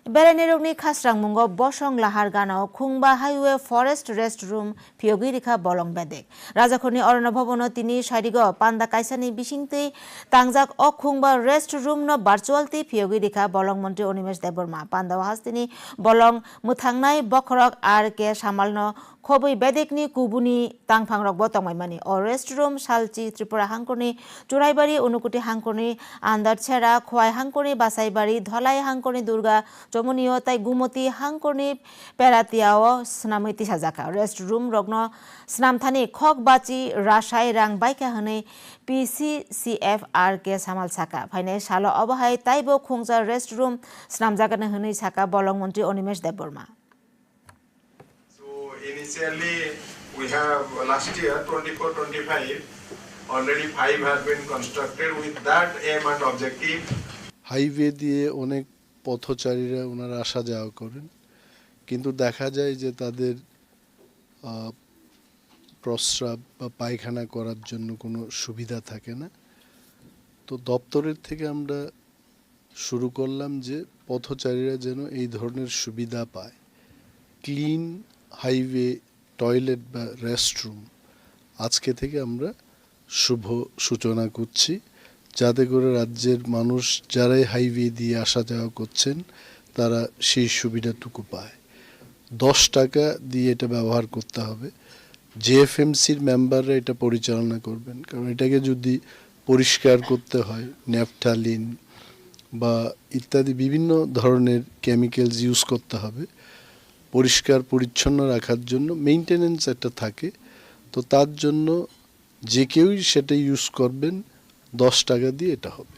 Berenirokni khasrang mungo bosong lahar ganao khungba highway forest rest room phiogi rikha bolong bedek. Rajakhoni Arana Bhobono tini sharigo panda kaisani bisingtei tangjak o khungba rest room no virtual ti phiogi rikha bolong mantri Onimesh Deborma panda wahastini bolong muthangnai bokhorok ar ke samalno khobui bedekni kubuni tangphangrok botongmaimani o rest room salchi Tripura hangkoni Churaibari Unukuti hangkoni andar chera khwai hangkoni basaibari dholai hangkoni Durga Jomunio tai Gumoti hangkoni peratiao snamiti sajaka rest room rogno snamthani khok bachi rashai rang baika hane PCCFR ke samal saka phaine salo obahai taibo khungja rest room snamjagana hane saka bolong mantri Onimesh Deborma. Initially, we have last year 24-25, already 5 have been constructed with that aim and objective. Highway দিয়ে অনেক পথচারীরা ওনারা আসা যাওয়া করেন, কিন্তু দেখা যায় যে তাদের প্রস্রাব বা পায়খানা করার জন্য কোনো সুবিধা থাকে না। তো দপ্তরের থেকে আমরা শুরু করলাম যে পথচারীরা যেন এই ধরনের সুবিধা পায়। ক্লিন হাইওয়ে টয়লেট বা রেস্টরুম আজকে থেকে আমরা শুভ সূচনা করছি, যাতে করে রাজ্যের মানুষ যারাই হাইওয়ে দিয়ে আসা যাওয়া করছেন তারা সেই সুবিধাটুকু পায়। 10 টাকা দিয়ে এটা ব্যবহার করতে হবে। জেএফএমসির মেম্বাররা এটা পরিচালনা করবেন, কারণ এটাকে যদি পরিষ্কার করতে হয় ন্যাফথালিন বা ইত্যাদি বিভিন্ন ধরনের কেমিক্যালস ইউজ করতে হবে। পরিষ্কার পরিচ্ছন্ন রাখার জন্য মেইনটেনেন্স একটা থাকে, তো তার জন্য যে কেউই সেটা ইউজ করবেন 10 টাকা দিয়ে এটা হবে।